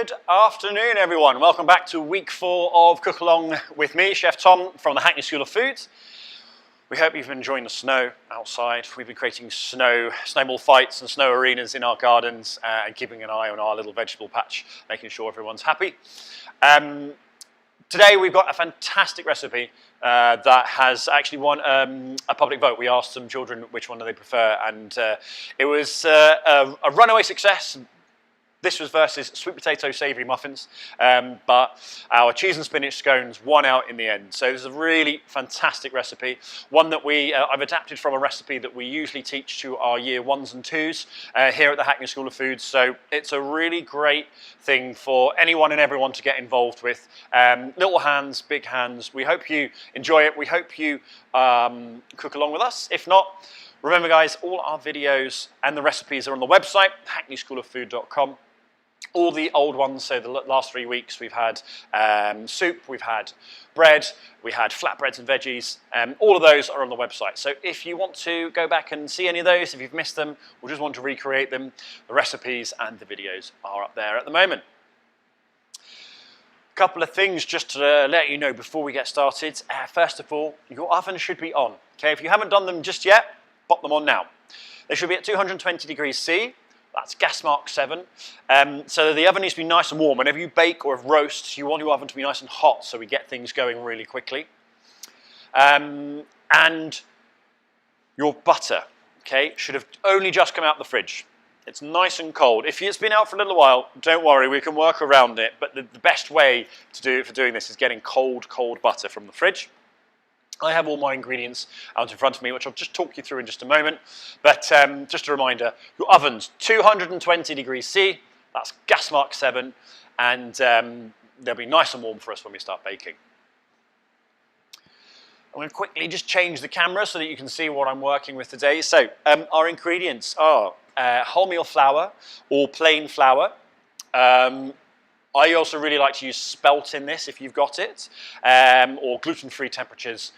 Good afternoon, everyone. Welcome back to week 4 of Cook Along with me, Chef Tom from the Hackney School of Food. We hope you've been enjoying the snow outside. We've been creating snowball fights and snow arenas in our gardens and keeping an eye on our little vegetable patch, making sure everyone's happy. Today we've got a fantastic recipe that has actually won a public vote. We asked some children which one do they prefer, and it was a runaway success. This was versus sweet potato savoury muffins, but our cheese and spinach scones won out in the end. So this is a really fantastic recipe, one that I've adapted from a recipe that we usually teach to our year 1s and 2s here at the Hackney School of Food. So it's a really great thing for anyone and everyone to get involved with. Little hands, big hands. We hope you enjoy it. We hope you cook along with us. If not, remember guys, all our videos and the recipes are on the website, hackneyschooloffood.com. All the old ones, so the last 3 weeks we've had soup, we've had bread, we had flatbreads and veggies. All of those are on the website. So if you want to go back and see any of those, if you've missed them or just want to recreate them, the recipes and the videos are up there at the moment. A couple of things just to let you know before we get started. First of all, your oven should be on. Okay, if you haven't done them just yet, pop them on now. They should be at 220 degrees C. That's gas mark 7. So the oven needs to be nice and warm. Whenever you bake or roast, you want your oven to be nice and hot so we get things going really quickly. And your butter, okay, should have only just come out of the fridge. It's nice and cold. If it's been out for a little while, don't worry, we can work around it. But the best way to do it for doing this is getting cold butter from the fridge. I have all my ingredients out in front of me, which I'll just talk you through in just a moment. But just a reminder, your oven's 220 degrees C, that's gas mark 7, and they'll be nice and warm for us when we start baking. I'm going to quickly just change the camera so that you can see what I'm working with today. So our ingredients are wholemeal flour or plain flour. I also really like to use spelt in this if you've got it, or gluten-free temperatures.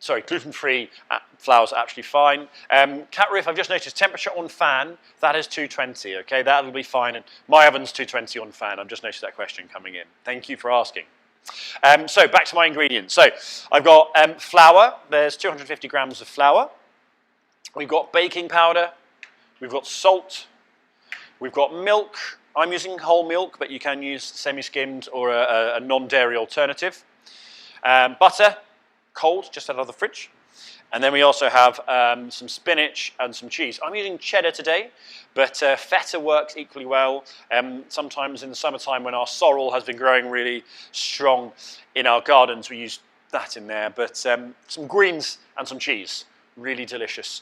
Gluten-free flours are actually fine. Cat roof, I've just noticed temperature on fan, that is 220, okay? That'll be fine. And my oven's 220 on fan. I've just noticed that question coming in. Thank you for asking. So back to my ingredients. So I've got flour. There's 250 grams of flour. We've got baking powder. We've got salt. We've got milk. I'm using whole milk, but you can use semi-skimmed or a non-dairy alternative. Butter, cold, just out of the fridge. And then we also have some spinach and some cheese. I'm using cheddar today, but feta works equally well. Sometimes in the summertime when our sorrel has been growing really strong in our gardens, we use that in there. But some greens and some cheese, really delicious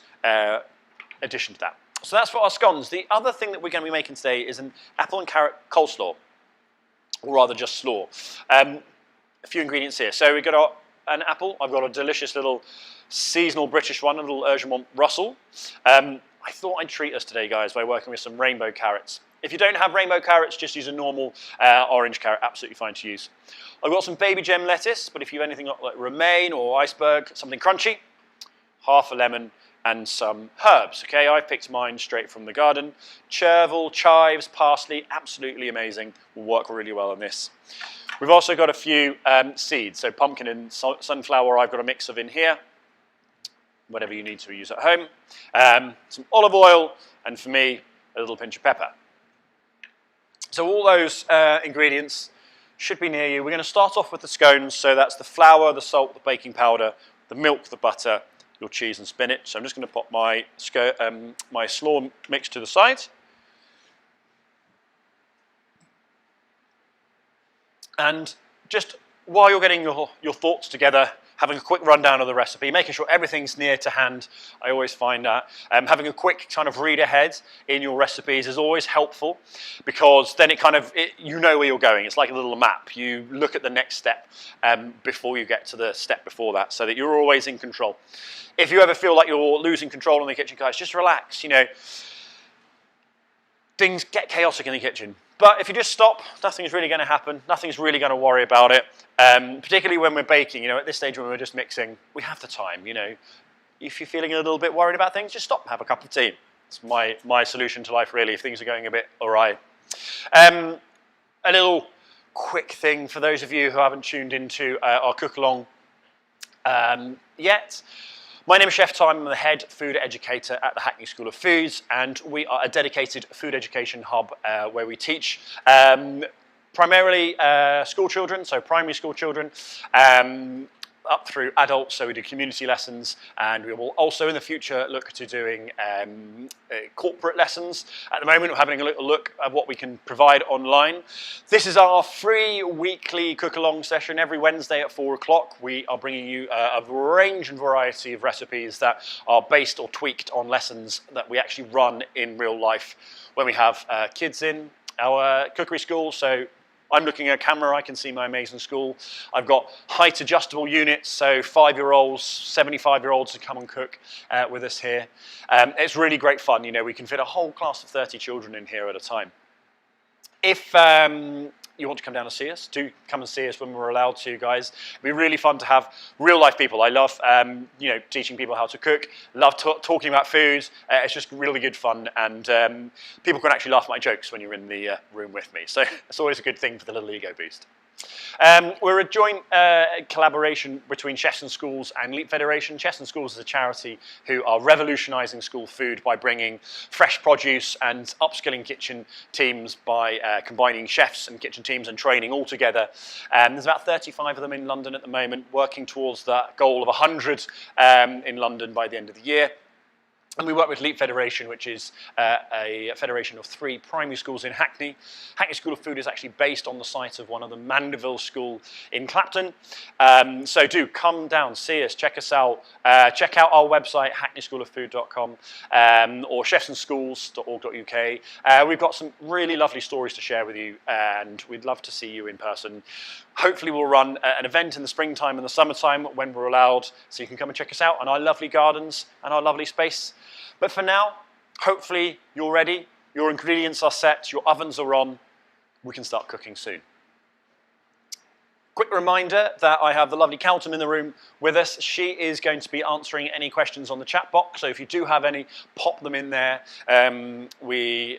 addition to that. So that's for our scones. The other thing that we're going to be making today is an apple and carrot coleslaw, or rather just slaw. A few ingredients here. So we've got an apple. I've got a delicious little seasonal British one, a little Urgemont Russell. I thought I'd treat us today, guys, by working with some rainbow carrots. If you don't have rainbow carrots, just use a normal orange carrot, absolutely fine to use. I've got some baby gem lettuce, but if you have anything like romaine or iceberg, something crunchy, half a lemon, and some herbs, okay? I've picked mine straight from the garden. Chervil, chives, parsley, absolutely amazing. Will work really well on this. We've also got a few seeds, so pumpkin and sunflower I've got a mix of in here. Whatever you need to use at home. Some olive oil, and for me, a little pinch of pepper. So all those ingredients should be near you. We're going to start off with the scones, so that's the flour, the salt, the baking powder, the milk, the butter, your cheese and spinach. So I'm just going to pop my slaw mix to the side. And just while you're getting your thoughts together, having a quick rundown of the recipe, making sure everything's near to hand, I always find that. Having a quick kind of read ahead in your recipes is always helpful, because then you know where you're going. It's like a little map. You look at the next step before you get to the step before that, so that you're always in control. If you ever feel like you're losing control in the kitchen, guys, just relax. You know, things get chaotic in the kitchen. But if you just stop, nothing's really going to happen. Nothing's really going to worry about it. Particularly when we're baking, you know, at this stage when we're just mixing, we have the time, you know. If you're feeling a little bit worried about things, just stop and have a cup of tea. It's my solution to life, really, if things are going a bit awry. A little quick thing for those of you who haven't tuned into our cook-along yet. My name is Chef Tom. I'm the head food educator at the Hackney School of Foods, and we are a dedicated food education hub where we teach primarily school children, so primary school children, up through adults, so we do community lessons, and we will also in the future look to doing corporate lessons. At the moment, we're having a little look at what we can provide online. This is our free weekly cook-along session. Every Wednesday at 4 o'clock, we are bringing you a range and variety of recipes that are based or tweaked on lessons that we actually run in real life when we have kids in our cookery school. So I'm looking at a camera, I can see my amazing school. I've got height adjustable units, so 5-year-olds, 75-year-olds to come and cook with us here. It's really great fun, you know, we can fit a whole class of 30 children in here at a time. If you want to come down and see us, do come and see us when we're allowed to, guys. It'd be really fun to have real life people. I love, you know, teaching people how to cook. Love talking about food. It's just really good fun, and people can actually laugh at my jokes when you're in the room with me. So it's always a good thing for the little ego boost. We're a joint collaboration between Chefs and Schools and Leap Federation. Chefs and Schools is a charity who are revolutionising school food by bringing fresh produce and upskilling kitchen teams by combining chefs and kitchen teams and training all together. There's about 35 of them in London at the moment, working towards that goal of 100 in London by the end of the year. And we work with Leap Federation, which is a federation of 3 primary schools in Hackney. Hackney School of Food is actually based on the site of one of the Mandeville School in Clapton. So do come down, see us, check us out. Check out our website, hackneyschooloffood.com, or chefsandschools.org.uk. We've got some really lovely stories to share with you, and we'd love to see you in person. Hopefully we'll run an event in the springtime and the summertime when we're allowed, so you can come and check us out on our lovely gardens and our lovely space. But for now, hopefully you're ready, your ingredients are set, your ovens are on, we can start cooking soon. Quick reminder that I have the lovely Calton in the room with us. She is going to be answering any questions on the chat box, so if you do have any, pop them in there. We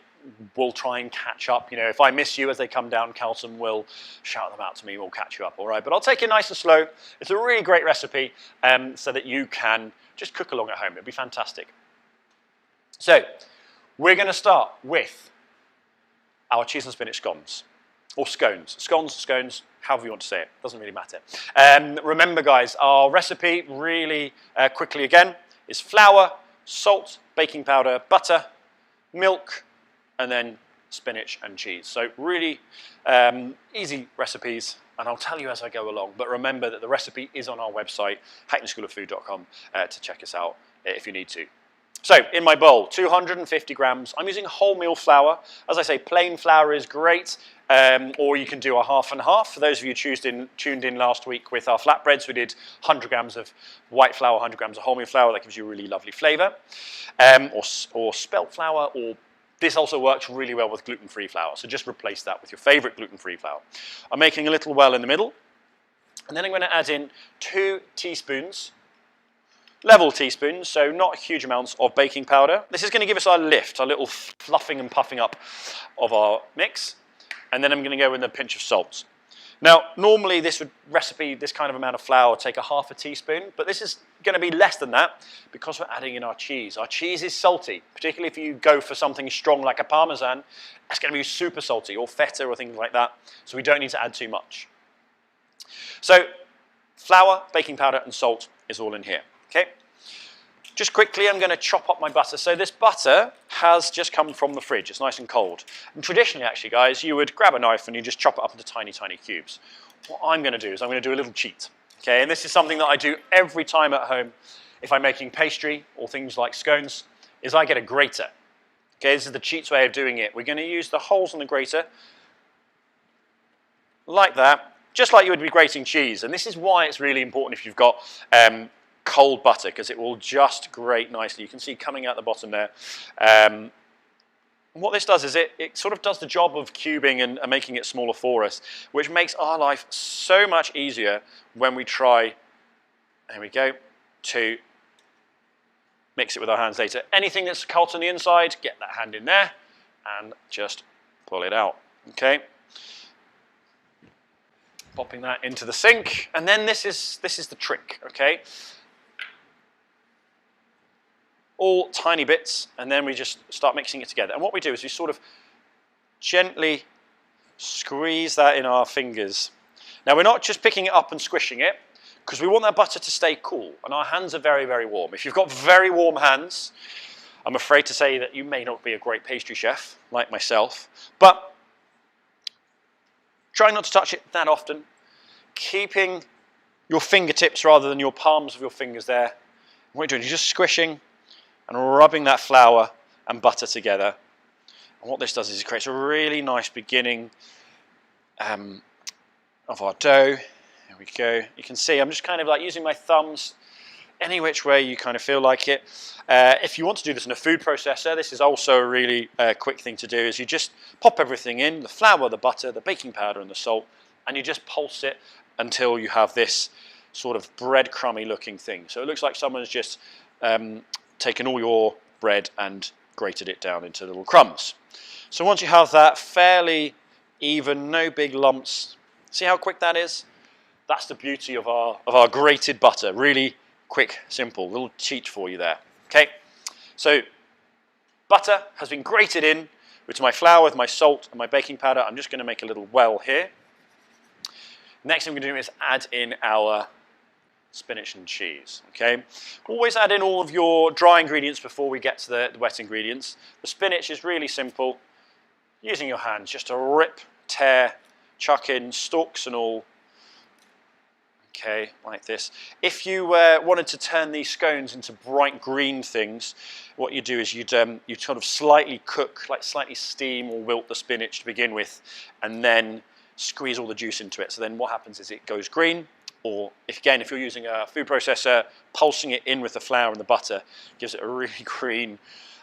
will try and catch up. You know, if I miss you as they come down, Calton will shout them out to me, we'll catch you up, all right? But I'll take it nice and slow. It's a really great recipe so that you can just cook along at home. It'd be fantastic. So, we're going to start with our cheese and spinach scones, or scones. Scones, however you want to say it, doesn't really matter. Remember, guys, our recipe, really quickly again, is flour, salt, baking powder, butter, milk, and then spinach and cheese. So really easy recipes, and I'll tell you as I go along. But remember that the recipe is on our website, hackneyschooloffood.com, to check us out if you need to. So, in my bowl, 250 grams. I'm using wholemeal flour. As I say, plain flour is great, or you can do a half and half. For those of you tuned in last week with our flatbreads, we did 100 grams of white flour, 100 grams of wholemeal flour. That gives you a really lovely flavour. Or spelt flour, or this also works really well with gluten-free flour. So just replace that with your favourite gluten-free flour. I'm making a little well in the middle. And then I'm going to add in 2 teaspoons, level teaspoons, so not huge amounts of baking powder. This is going to give us our lift, our little fluffing and puffing up of our mix. And then I'm going to go with a pinch of salt. Now, normally this recipe, this kind of amount of flour, would take a half a teaspoon, but this is going to be less than that because we're adding in our cheese. Our cheese is salty, particularly if you go for something strong like a Parmesan. It's going to be super salty, or feta or things like that, so we don't need to add too much. So, flour, baking powder, and salt is all in here. Okay, just quickly, I'm going to chop up my butter. So this butter has just come from the fridge. It's nice and cold. And traditionally, actually, guys, you would grab a knife and you just chop it up into tiny, tiny cubes. What I'm going to do is I'm going to do a little cheat. Okay, and this is something that I do every time at home if I'm making pastry or things like scones, is I get a grater. Okay, this is the cheat's way of doing it. We're going to use the holes in the grater like that, just like you would be grating cheese. And this is why it's really important if you've got cold butter, because it will just grate nicely. You can see coming out the bottom there. What this does is it sort of does the job of cubing and making it smaller for us, which makes our life so much easier when we try, there we go, to mix it with our hands later. Anything that's cold on the inside, get that hand in there and just pull it out, okay? Popping that into the sink, and then this is the trick, okay? All tiny bits, and then we just start mixing it together. And what we do is we sort of gently squeeze that in our fingers. Now we're not just picking it up and squishing it, because we want that butter to stay cool, and our hands are very, very warm. If you've got very warm hands, I'm afraid to say that you may not be a great pastry chef, like myself, but try not to touch it that often, keeping your fingertips rather than your palms of your fingers there. What you're doing is just squishing and rubbing that flour and butter together. And what this does is it creates a really nice beginning of our dough. There we go. You can see I'm just kind of like using my thumbs any which way you kind of feel like it. If you want to do this in a food processor, this is also a really quick thing to do, is you just pop everything in, the flour, the butter, the baking powder and the salt, and you just pulse it until you have this sort of breadcrumby looking thing. So it looks like someone's just taken all your bread and grated it down into little crumbs. So once you have that fairly even, no big lumps, see how quick that is? That's the beauty of our grated butter. Really quick, simple, little cheat for you there. Okay, so butter has been grated in with my flour, with my salt and my baking powder. I'm just going to make a little well here. Next thing we're going to do is add in our spinach and cheese. Okay, always add in all of your dry ingredients before we get to the wet ingredients. The spinach is really simple. Using your hands just to rip, tear, chuck in stalks and all. Okay, like this. If you wanted to turn these scones into bright green things, what you do is you'd sort of slightly cook, like slightly steam or wilt the spinach to begin with, and then squeeze all the juice into it. So then what happens is it goes green, or if you're using a food processor, pulsing it in with the flour and the butter gives it a really green,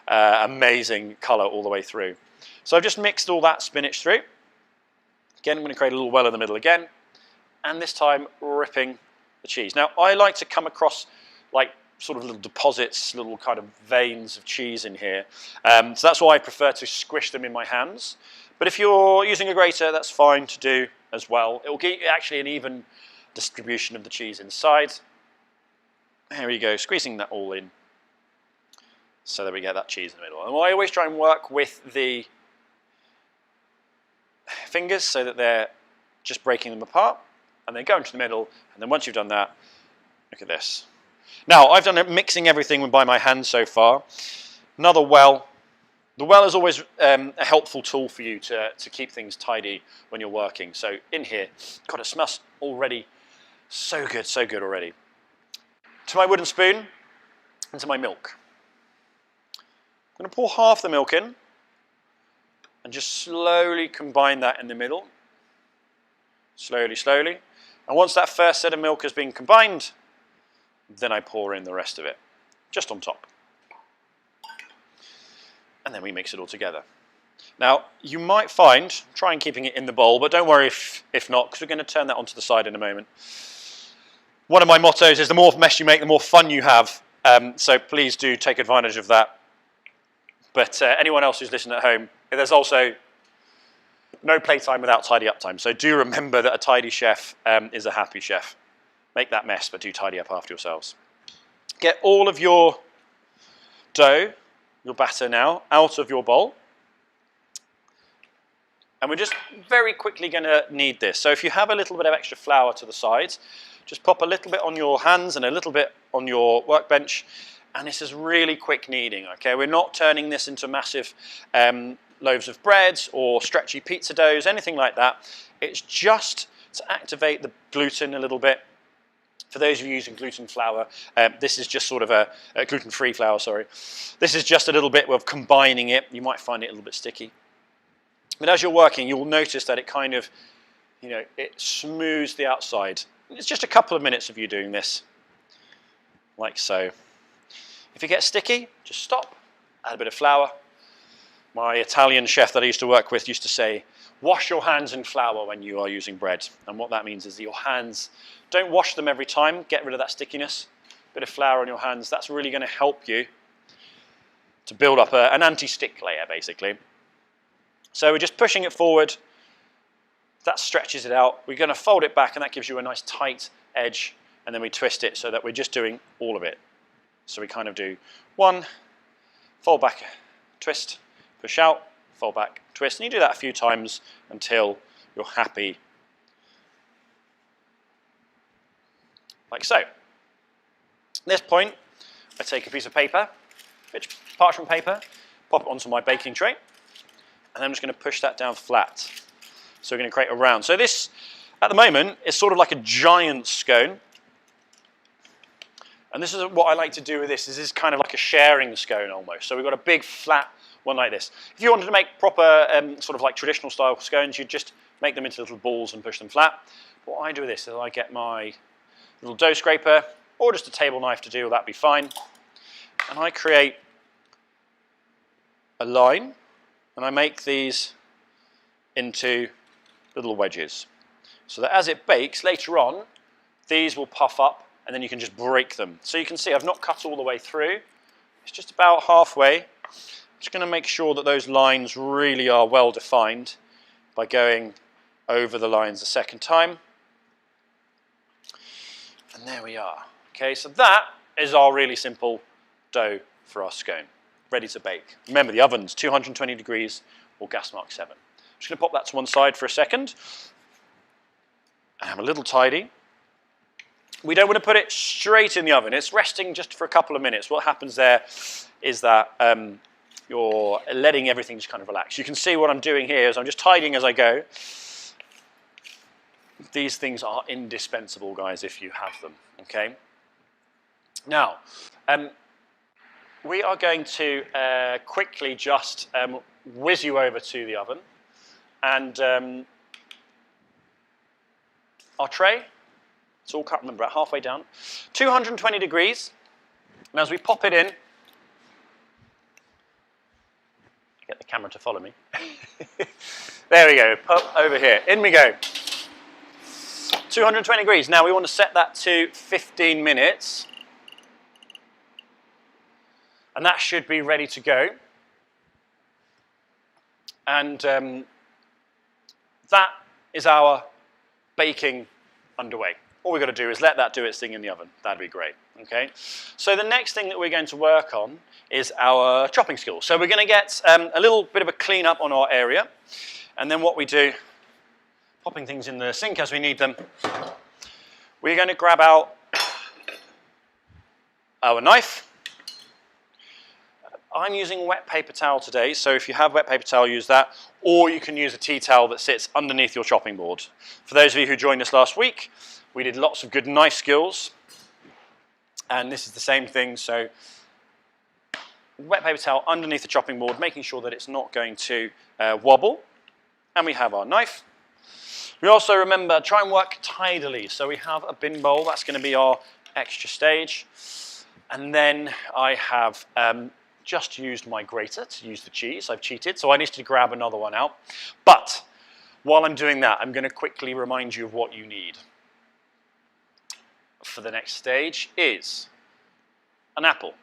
amazing colour all the way through. So I've just mixed all that spinach through. Again, I'm going to create a little well in the middle again, and this time ripping the cheese. Now I like to come across like sort of little deposits, little kind of veins of cheese in here. So that's why I prefer to squish them in my hands. But if you're using a grater, that's fine to do as well. It will give you actually an even distribution of the cheese inside. There we go, squeezing that all in so that we get that cheese in the middle. And I always try and work with the fingers so that they're just breaking them apart, and then go into the middle, and then once you've done that, look at this. Now, I've done it mixing everything by my hand so far. Another well. The well is always a helpful tool for you to keep things tidy when you're working. So in here, God, it smells already so good already. To my wooden spoon, and to my milk. I'm going to pour half the milk in, and just slowly combine that in the middle. Slowly, slowly. And once that first set of milk has been combined, then I pour in the rest of it, just on top. And then we mix it all together. Now, you might find, try and keeping it in the bowl, but don't worry if not, because we're going to turn that onto the side in a moment. One of my mottos is the more mess you make, the more fun you have. So please do take advantage of that. But anyone else who's listening at home, there's also no playtime without tidy up time. So do remember that a tidy chef is a happy chef. Make that mess, but do tidy up after yourselves. Get all of your dough, your batter now, out of your bowl. And we're just very quickly going to knead this. So if you have a little bit of extra flour to the sides, just pop a little bit on your hands and a little bit on your workbench. And this is really quick kneading, okay? We're not turning this into massive loaves of bread or stretchy pizza doughs, anything like that. It's just to activate the gluten a little bit. For those of you using gluten flour, this is just sort of a gluten-free flour, sorry. This is just a little bit of combining it. You might find it a little bit sticky. But as you're working, you'll notice that it kind of, it smooths the outside. It's just a couple of minutes of you doing this, like so. If it gets sticky, just stop, add a bit of flour. My Italian chef that I used to work with used to say, wash your hands in flour when you are using bread. And what that means is that your hands, don't wash them every time, get rid of that stickiness. A bit of flour on your hands, that's really going to help you to build up an anti-stick layer, basically. So we're just pushing it forward. That stretches it out. We're going to fold it back, and that gives you a nice tight edge, and then we twist it so that we're just doing all of it. So we kind of do one, fold back, twist, push out, fold back, twist, and you do that a few times until you're happy, like so. At this point, I take a piece of paper, parchment paper, pop it onto my baking tray, and I'm just going to push that down flat. So we're going to create a round. So this, at the moment, is sort of like a giant scone. And this is what I like to do with this. Is this kind of like a sharing scone almost. So we've got a big flat one like this. If you wanted to make proper sort of like traditional style scones, you'd just make them into little balls and push them flat. What I do with this is I get my little dough scraper or just a table knife to do, that'd be fine. And I create a line, and I make these into little wedges. So that as it bakes, later on, these will puff up, and then you can just break them. So you can see I've not cut all the way through. It's just about halfway. Just going to make sure that those lines really are well defined by going over the lines a second time. And there we are. Okay, so that is our really simple dough for our scone, ready to bake. Remember, the oven's 220 degrees or gas mark 7. I'm just going to pop that to one side for a second. And have a little tidy. We don't want to put it straight in the oven. It's resting just for a couple of minutes. What happens there is that you're letting everything just kind of relax. You can see what I'm doing here is I'm just tidying as I go. These things are indispensable, guys, if you have them, okay? Now, we are going to quickly just whiz you over to the oven. And our tray, it's all cut, remember, at halfway down. 220 degrees. And as we pop it in, get the camera to follow me. There we go, pop over here. In we go. 220 degrees. Now we want to set that to 15 minutes. And that should be ready to go. And that is our baking underway. All we've got to do is let that do its thing in the oven. That'd be great. Okay. So the next thing that we're going to work on is our chopping skills. So we're going to get a little bit of a clean up on our area. And then what we do, popping things in the sink as we need them, we're going to grab out our knife. I'm using wet paper towel today, so if you have wet paper towel, use that. Or you can use a tea towel that sits underneath your chopping board. For those of you who joined us last week, we did lots of good knife skills. And this is the same thing, so wet paper towel underneath the chopping board, making sure that it's not going to wobble. And we have our knife. We also, remember, try and work tidily. So we have a bin bowl, that's going to be our extra stage. And then I have just used my grater to use the cheese. I've cheated, so I need to grab another one out. But while I'm doing that, I'm going to quickly remind you of what you need for the next stage is an apple,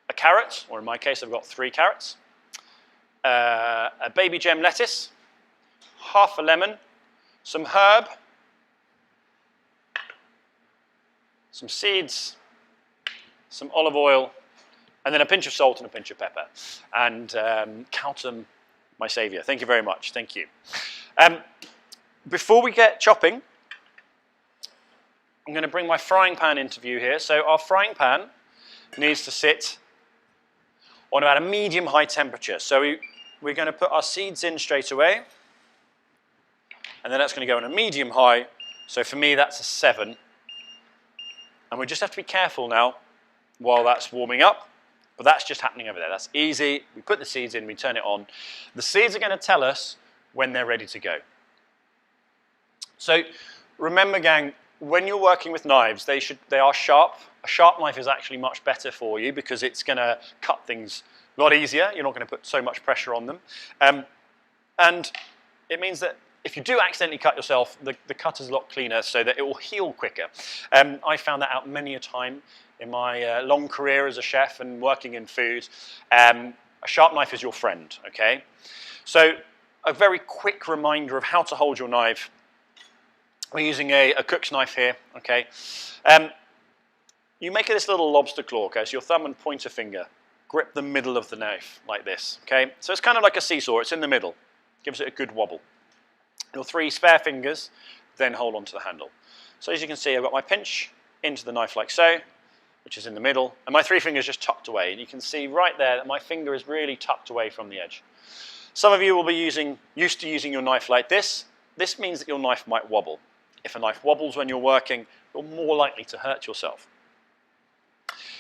a carrot, or in my case, I've got 3 carrots, a baby gem lettuce, half a lemon, some herb, some seeds, some olive oil, and then a pinch of salt and a pinch of pepper. And count them, my saviour. Thank you very much. Thank you. Before we get chopping, I'm going to bring my frying pan into view here. So our frying pan needs to sit on about a medium-high temperature. So we're going to put our seeds in straight away. And then that's going to go on a medium-high. So for me, that's a 7. And we just have to be careful now while that's warming up. But that's just happening over there. That's easy. We put the seeds in, we turn it on. The seeds are going to tell us when they're ready to go. So remember, gang, when you're working with knives, they are sharp. A sharp knife is actually much better for you because it's going to cut things a lot easier. You're not going to put so much pressure on them. And it means that if you do accidentally cut yourself, the cut is a lot cleaner so that it will heal quicker. I found that out many a time in my long career as a chef and working in food. A sharp knife is your friend, okay? So a very quick reminder of how to hold your knife. We're using a cook's knife here, okay? You make this little lobster claw, okay? So your thumb and pointer finger grip the middle of the knife like this, okay? So it's kind of like a seesaw, it's in the middle. Gives it a good wobble. Your 3 spare fingers then hold onto the handle. So as you can see, I've got my pinch into the knife like so, which is in the middle, and my 3 fingers just tucked away. And you can see right there that my finger is really tucked away from the edge. Some of you will be used to using your knife like this. This means that your knife might wobble. If a knife wobbles when you're working, you're more likely to hurt yourself.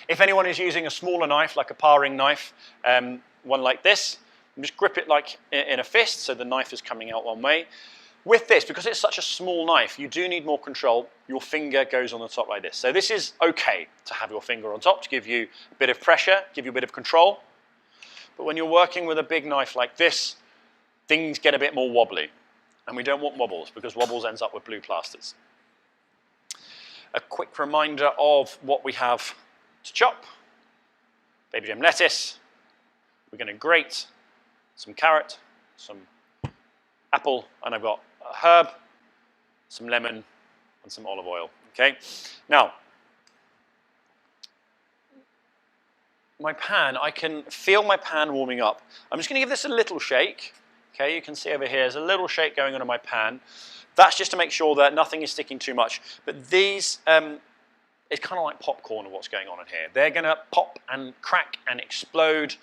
If anyone is using a smaller knife, like a paring knife, one like this, just grip it like in a fist, so the knife is coming out one way. With this, because it's such a small knife, you do need more control. Your finger goes on the top like this. So this is okay to have your finger on top to give you a bit of pressure, give you a bit of control. But when you're working with a big knife like this, things get a bit more wobbly. And we don't want wobbles, because wobbles ends up with blue plasters. A quick reminder of what we have to chop. Baby gem lettuce. We're going to grate some carrot, some apple, and I've got a herb, some lemon, and some olive oil. Okay. Now, my pan, I can feel my pan warming up. I'm just going to give this a little shake. Okay, you can see over here, there's a little shake going on in my pan. That's just to make sure that nothing is sticking too much. But these, it's kind of like popcorn of what's going on in here. They're going to pop and crack and explode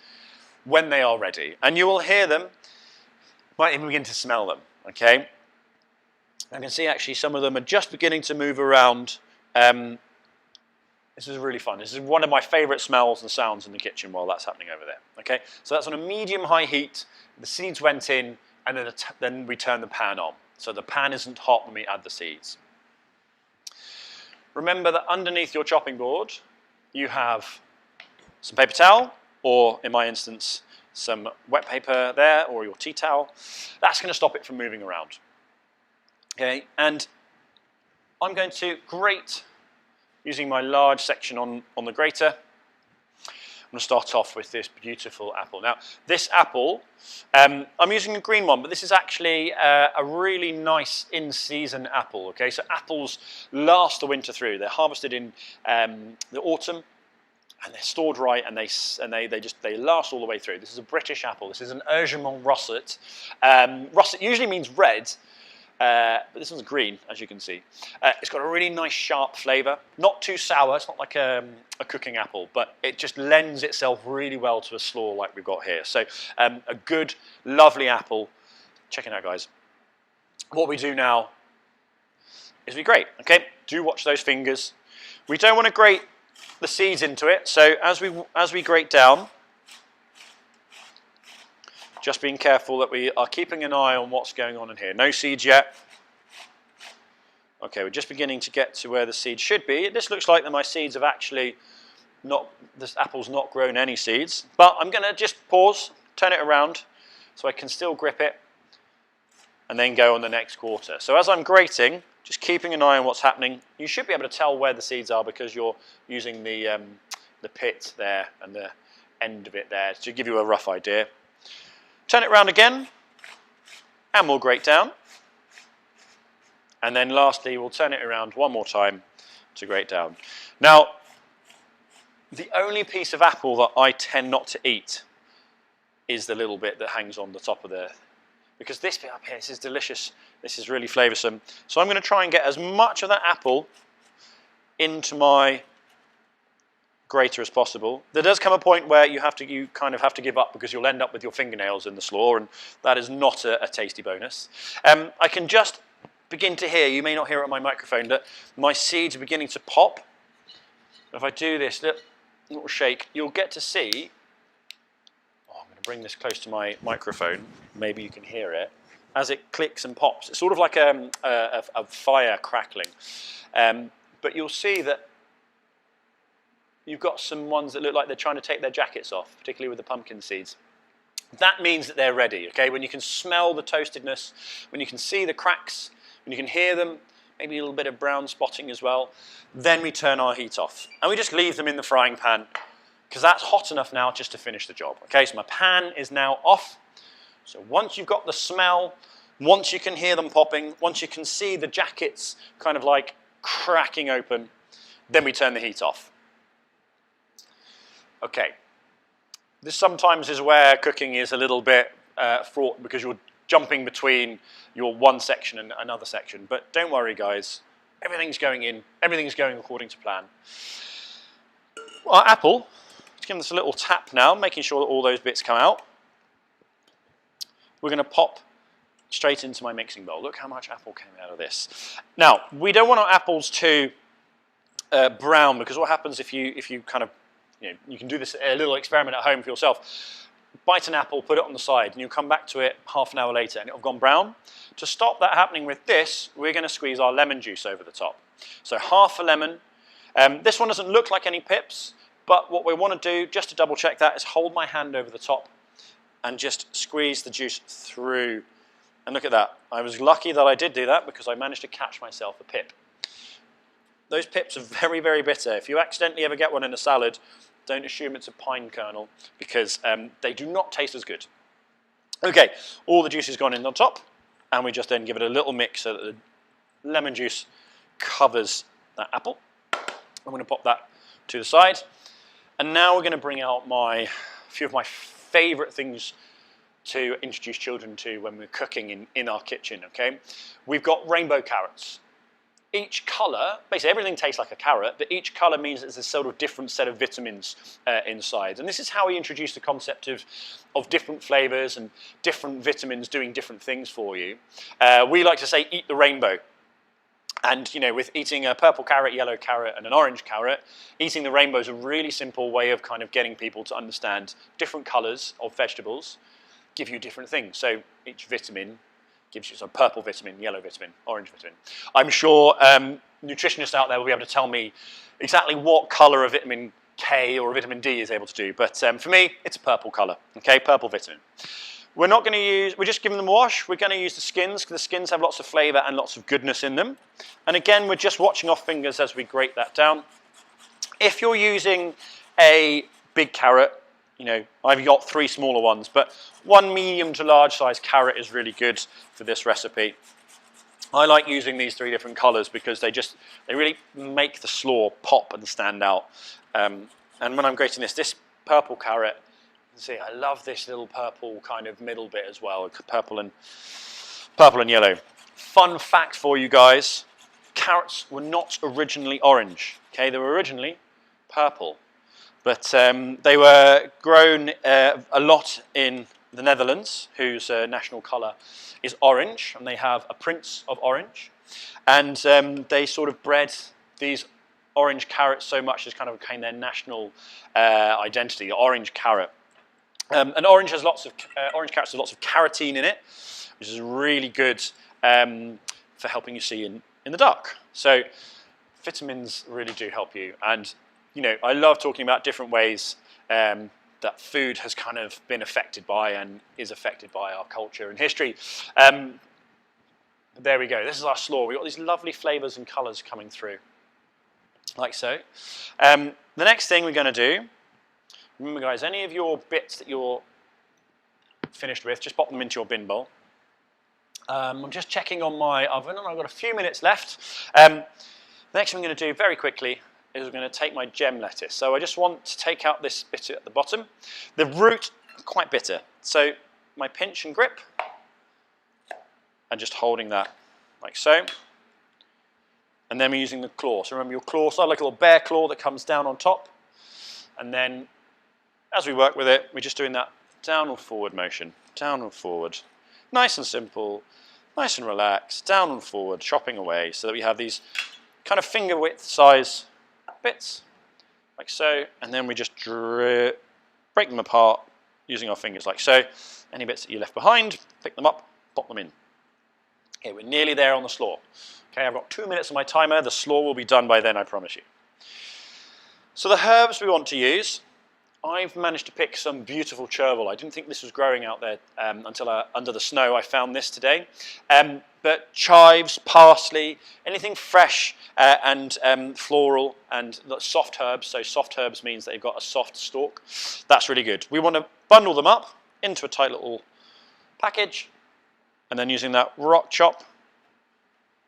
when they are ready. And you will hear them, might even begin to smell them, okay? I can see actually some of them are just beginning to move around. This is really fun. This is one of my favorite smells and sounds in the kitchen while that's happening over there, okay? So that's on a medium-high heat. The seeds went in, and then we turn the pan on. So the pan isn't hot when we add the seeds. Remember that underneath your chopping board, you have some paper towel, or in my instance, some wet paper there, or your tea towel. That's going to stop it from moving around. Okay, and I'm going to grate using my large section on the grater. I'm going to start off with this beautiful apple. Now, this apple, I'm using a green one, but this is actually a really nice in-season apple. Okay, so apples last the winter through. They're harvested in the autumn, and they're stored right, and they last all the way through. This is a British apple. This is an Ergemont russet. Russet usually means red. But this one's green, as you can see. It's got a really nice sharp flavour. Not too sour, it's not like a cooking apple, but it just lends itself really well to a slaw like we've got here. So a good, lovely apple. Check it out, guys. What we do now is we grate, okay? Do watch those fingers. We don't want to grate the seeds into it, so as we grate down, just being careful that we are keeping an eye on what's going on in here. No seeds yet. Okay, we're just beginning to get to where the seeds should be. This looks like that my seeds have actually this apple's not grown any seeds. But I'm going to just pause, turn it around, so I can still grip it, and then go on the next quarter. So as I'm grating, just keeping an eye on what's happening, you should be able to tell where the seeds are because you're using the pit there and the end of it there to give you a rough idea. Turn it around again, and we'll grate down. And then lastly, we'll turn it around one more time to grate down. Now, the only piece of apple that I tend not to eat is the little bit that hangs on the top of the... Because this bit up here, this is delicious. This is really flavoursome. So I'm going to try and get as much of that apple into my grater as possible. There does come a point where you kind of have to give up because you'll end up with your fingernails in the slaw, and that is not a tasty bonus. I can just begin to hear, you may not hear it on my microphone, that my seeds are beginning to pop. If I do this little shake, you'll get to see, I'm going to bring this close to my microphone, maybe you can hear it, as it clicks and pops. It's sort of like a fire crackling. But you'll see that you've got some ones that look like they're trying to take their jackets off, particularly with the pumpkin seeds. That means that they're ready, okay? When you can smell the toastedness, when you can see the cracks, when you can hear them, maybe a little bit of brown spotting as well, then we turn our heat off. And we just leave them in the frying pan, because that's hot enough now just to finish the job. Okay, so my pan is now off. So once you've got the smell, once you can hear them popping, once you can see the jackets kind of like cracking open, then we turn the heat off. Okay. This sometimes is where cooking is a little bit fraught because you're jumping between your one section and another section. But don't worry, guys. Everything's going in. Everything's going according to plan. Our apple, let's give this a little tap now, making sure that all those bits come out. We're going to pop straight into my mixing bowl. Look how much apple came out of this. Now, we don't want our apples too brown, because what happens if you kind of, you can do this a little experiment at home for yourself. Bite an apple, put it on the side, and you'll come back to it half an hour later and it'll have gone brown. To stop that happening with this, we're going to squeeze our lemon juice over the top. So half a lemon. This one doesn't look like any pips, but what we want to do, just to double check that, is hold my hand over the top and just squeeze the juice through. And look at that. I was lucky that I did do that because I managed to catch myself a pip. Those pips are very, very bitter. If you accidentally ever get one in a salad, don't assume it's a pine kernel, because they do not taste as good. Okay, all the juice has gone in on top, and we just then give it a little mix so that the lemon juice covers that apple. I'm going to pop that to the side. And now we're going to bring out a few of my favourite things to introduce children to when we're cooking in our kitchen, okay? We've got rainbow carrots. Each colour, basically everything tastes like a carrot, but each colour means it's a sort of different set of vitamins inside. And this is how we introduce the concept of different flavours and different vitamins doing different things for you. We like to say, eat the rainbow. And, with eating a purple carrot, yellow carrot, and an orange carrot, eating the rainbow is a really simple way of kind of getting people to understand different colours of vegetables give you different things. So each vitamin gives you some purple vitamin, yellow vitamin, orange vitamin. I'm sure nutritionists out there will be able to tell me exactly what colour a vitamin K or a vitamin D is able to do. But for me, it's a purple colour, okay, purple vitamin. We're just giving them a wash. We're going to use the skins, because the skins have lots of flavour and lots of goodness in them. And again, we're just watching our fingers as we grate that down. If you're using a big carrot, I've got 3 smaller ones, but 1 medium to large size carrot is really good for this recipe. I like using these 3 different colours because they really make the slaw pop and stand out. And when I'm grating this purple carrot, you can see I love this little purple kind of middle bit as well, purple and yellow. Fun fact for you guys, carrots were not originally orange, okay? They were originally purple. But they were grown a lot in the Netherlands, whose national colour is orange, and they have a Prince of Orange. And they sort of bred these orange carrots so much as kind of became their national identity, the orange carrot. And orange carrots have lots of carotene in it, which is really good for helping you see in the dark. So vitamins really do help you. And I love talking about different ways that food has kind of been affected by and is affected by our culture and history. There we go. This is our slaw. We've got these lovely flavours and colours coming through, like so. The next thing we're going to do, remember guys, any of your bits that you're finished with, just pop them into your bin bowl. I'm just checking on my oven, and I've got a few minutes left. The next thing I'm going to do very quickly is we're going to take my gem lettuce. So I just want to take out this bit at the bottom. The root, quite bitter. So my pinch and grip, and just holding that like so. And then we're using the claw. So remember your claw, so like a little bear claw that comes down on top. And then as we work with it, we're just doing that downward forward motion, downward forward. Nice and simple, nice and relaxed, downward forward, chopping away, so that we have these kind of finger width size bits, like so, and then we just break them apart using our fingers, like so. Any bits that you left behind, pick them up, pop them in. Okay, we're nearly there on the slaw. Okay, I've got 2 minutes on my timer. The slaw will be done by then, I promise you. So the herbs we want to use, I've managed to pick some beautiful chervil. I didn't think this was growing out there until under the snow. I found this today. But chives, parsley, anything fresh and floral and soft herbs. So soft herbs means that they've got a soft stalk. That's really good. We want to bundle them up into a tight little package, and then using that rock chop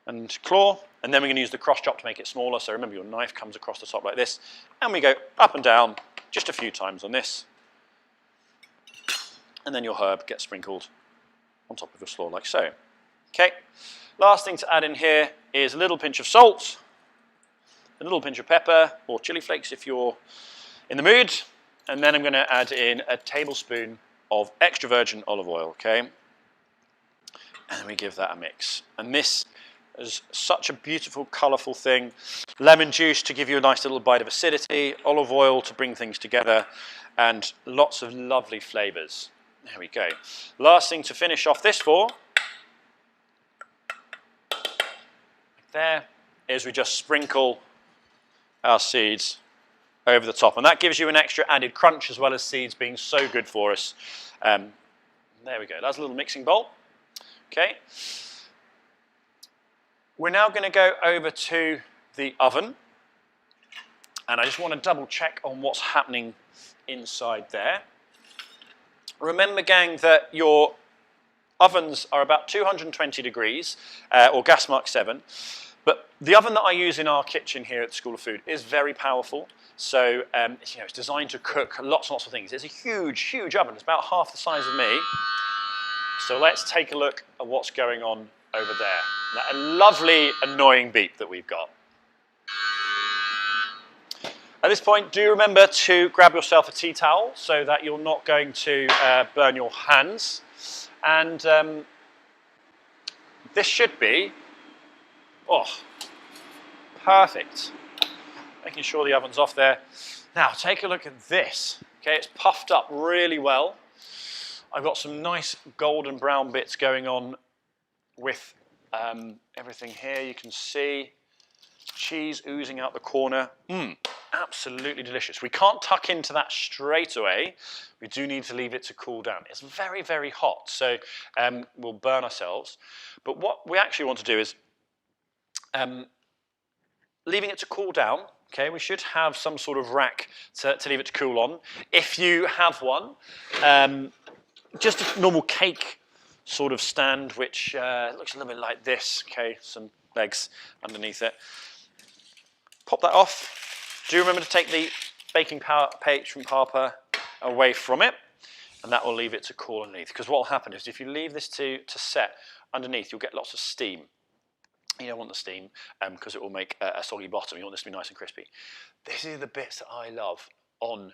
and claw, and then we're going to use the cross chop to make it smaller. So remember, your knife comes across the top like this, and we go up and down just a few times on this, and then your herb gets sprinkled on top of your slaw like so. Okay, last thing to add in here is a little pinch of salt, a little pinch of pepper or chili flakes if you're in the mood, and then I'm going to add in a tablespoon of extra virgin olive oil, okay? And then we give that a mix. And this is such a beautiful, colourful thing. Lemon juice to give you a nice little bite of acidity, olive oil to bring things together, and lots of lovely flavours. There we go. Last thing to finish off this for, there, is we just sprinkle our seeds over the top, and that gives you an extra added crunch as well as seeds being so good for us. There we go, that's a little mixing bowl. Okay, we're now going to go over to the oven, and I just want to double check on what's happening inside there. Remember, gang, that your ovens are about 220 degrees or gas mark 7. But the oven that I use in our kitchen here at the School of Food is very powerful. So it's designed to cook lots and lots of things. It's a huge, huge oven. It's about half the size of me. So let's take a look at what's going on over there. That lovely, annoying beep that we've got. At this point, do remember to grab yourself a tea towel so that you're not going to burn your hands. And this should be, perfect. Making sure the oven's off there. Now, take a look at this. Okay, it's puffed up really well. I've got some nice golden brown bits going on with everything here. You can see cheese oozing out the corner. Absolutely delicious. We can't tuck into that straight away. We do need to leave it to cool down. It's very, very hot, so we'll burn ourselves. But what we actually want to do is leaving it to cool down. Okay, we should have some sort of rack to leave it to cool on. If you have one, just a normal cake sort of stand, which looks a little bit like this. Okay, some legs underneath it. Pop that off. Do remember to take the baking paper away from it, and that will leave it to cool underneath. Because what will happen is if you leave this to set underneath, you'll get lots of steam. You don't want the steam because it will make a soggy bottom. You want this to be nice and crispy. This is the bits that I love on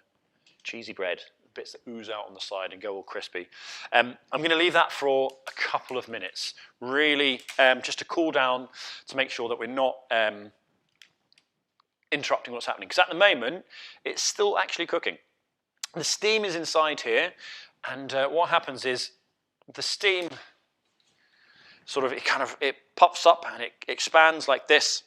cheesy bread, the bits that ooze out on the side and go all crispy. I'm going to leave that for a couple of minutes, really just to cool down, to make sure that we're not interrupting what's happening. Because at the moment, it's still actually cooking. The steam is inside here, and what happens is the steam it pops up and it expands like this.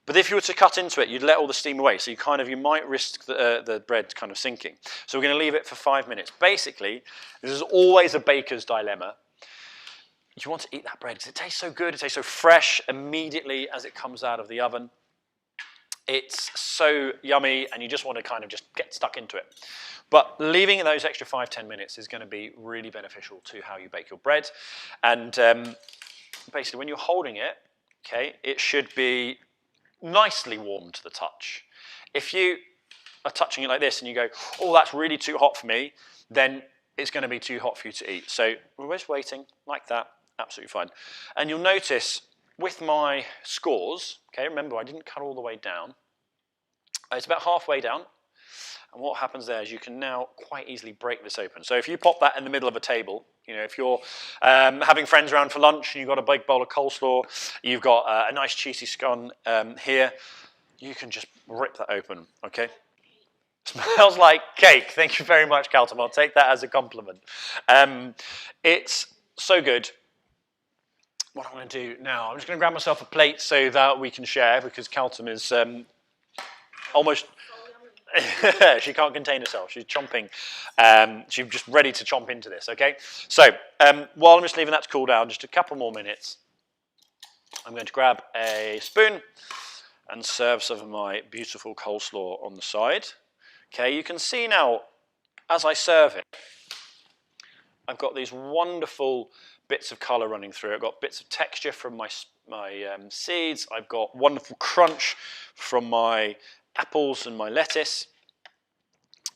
But if you were to cut into it, you'd let all the steam away. So you might risk the bread kind of sinking. So we're going to leave it for 5 minutes. Basically, this is always a baker's dilemma. You want to eat that bread because it tastes so good. It tastes so fresh immediately as it comes out of the oven. It's so yummy, and you just want to just get stuck into it. But leaving those extra 5-10 minutes is going to be really beneficial to how you bake your bread. And basically, when you're holding it, okay, it should be nicely warm to the touch. If you are touching it like this and you go, oh, that's really too hot for me, then it's going to be too hot for you to eat. So we're just waiting like that, absolutely fine. And you'll notice with my scores, okay, remember I didn't cut all the way down. It's about halfway down. And what happens there is you can now quite easily break this open. So if you pop that in the middle of a table, if you're having friends around for lunch and you've got a big bowl of coleslaw, you've got a nice cheesy scone here, you can just rip that open, okay? Smells like cake. Thank you very much, Caltum. I'll take that as a compliment. It's so good. What I'm going to do now, I'm just going to grab myself a plate so that we can share, because Caltum is almost... she can't contain herself. She's chomping. She's just ready to chomp into this, okay? So while I'm just leaving that to cool down, just a couple more minutes, I'm going to grab a spoon and serve some of my beautiful coleslaw on the side. Okay, you can see now, as I serve it, I've got these wonderful bits of colour running through. I've got bits of texture from my seeds. I've got wonderful crunch from my apples and my lettuce.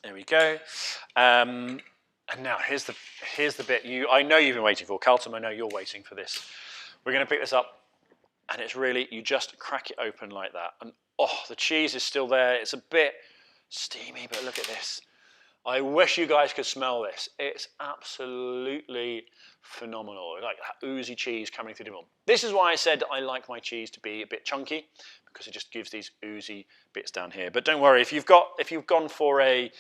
There we go. And now here's the bit I know you've been waiting for. Carlton, I know you're waiting for this. We're going to pick this up, and it's really, you just crack it open like that. And oh, the cheese is still there. It's a bit steamy, but look at this. I wish you guys could smell this. It's absolutely phenomenal. Like that oozy cheese coming through the middle. This is why I said I like my cheese to be a bit chunky, because it just gives these oozy bits down here. But don't worry, if you've gone for a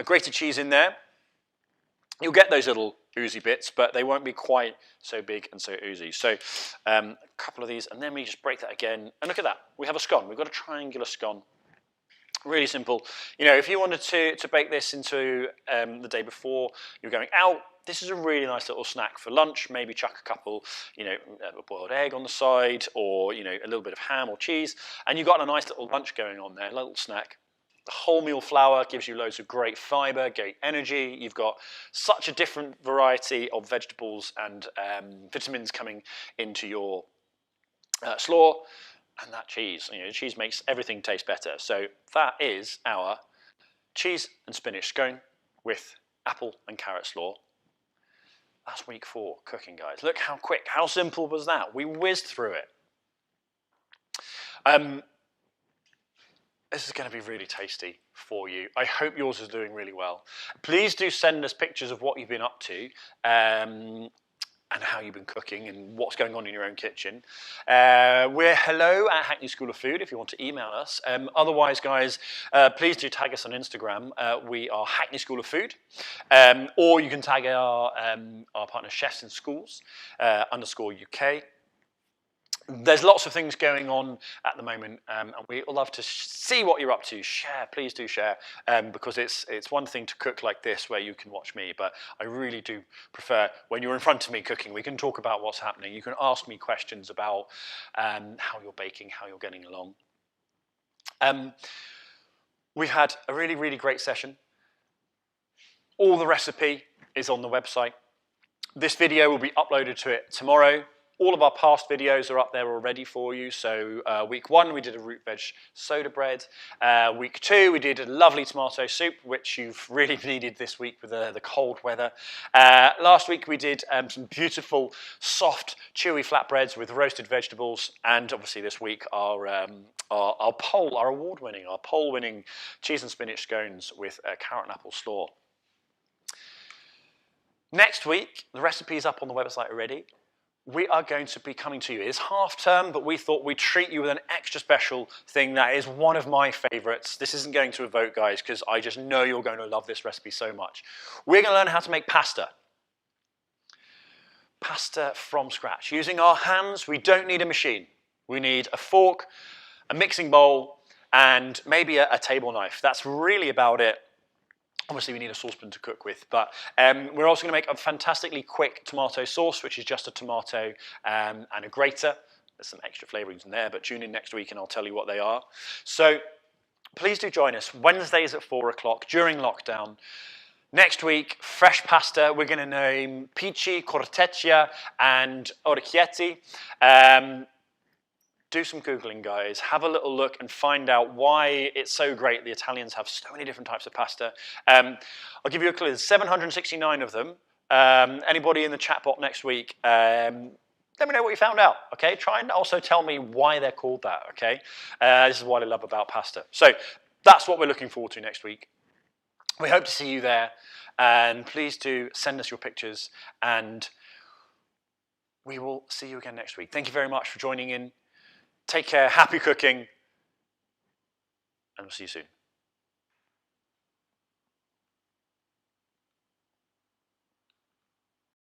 grated cheese in there, you'll get those little oozy bits, but they won't be quite so big and so oozy. So a couple of these, and then we just break that again. And look at that, we have a scone. We've got a triangular scone. Really simple. You know, if you wanted to bake this into the day before you're going out, this is a really nice little snack for lunch. Maybe chuck a couple, you know, a boiled egg on the side, or, you know, a little bit of ham or cheese, and you've got a nice little lunch going on there, a little snack. The wholemeal flour gives you loads of great fibre, great energy. You've got such a different variety of vegetables and vitamins coming into your slaw. And that cheese, you know, cheese makes everything taste better. So that is our cheese and spinach scone with apple and carrot slaw. That's week 4 cooking, guys. Look how quick, how simple was that? We whizzed through it. This is going to be really tasty for you. I hope yours is doing really well. Please do send us pictures of what you've been up to. And how you've been cooking and what's going on in your own kitchen. We're hello@Hackney School of Food if you want to email us. Otherwise, guys, please do tag us on Instagram. We are Hackney School of Food. Or you can tag our partner Chefs in Schools _UK. There's lots of things going on at the moment, and we love to see what you're up to. Share, please do share, because it's one thing to cook like this where you can watch me, but I really do prefer when you're in front of me cooking. We can talk about what's happening. You can ask me questions about how you're baking, how you're getting along. We've had a really, really great session. All the recipe is on the website. This video will be uploaded to it tomorrow. All of our past videos are up there already for you. So week 1, we did a root veg soda bread. Week 2, we did a lovely tomato soup, which you've really needed this week with the cold weather. Last week, we did some beautiful, soft, chewy flatbreads with roasted vegetables. And obviously this week, our award-winning cheese and spinach scones with carrot and apple slaw. Next week, the recipe is up on the website already. We are going to be coming to you. It's half term, but we thought we'd treat you with an extra special thing that is one of my favorites. This isn't going to a vote, guys, because I just know you're going to love this recipe so much. We're going to learn how to make pasta. Pasta from scratch. Using our hands, we don't need a machine. We need a fork, a mixing bowl, and maybe a table knife. That's really about it. Obviously, we need a saucepan to cook with, but we're also going to make a fantastically quick tomato sauce, which is just a tomato and a grater. There's some extra flavourings in there, but tune in next week and I'll tell you what they are. So please do join us. Wednesdays at 4 o'clock during lockdown. Next week, fresh pasta. We're going to name Pici, Corteccia, and Orecchietti. Do some Googling, guys. Have a little look and find out why it's so great the Italians have so many different types of pasta. I'll give you a clue. There's 769 of them. Anybody in the chat bot next week, let me know what you found out, okay? Try and also tell me why they're called that, okay? This is what I love about pasta. So that's what we're looking forward to next week. We hope to see you there. And please do send us your pictures. And we will see you again next week. Thank you very much for joining in. Take care, happy cooking, and we'll see you soon.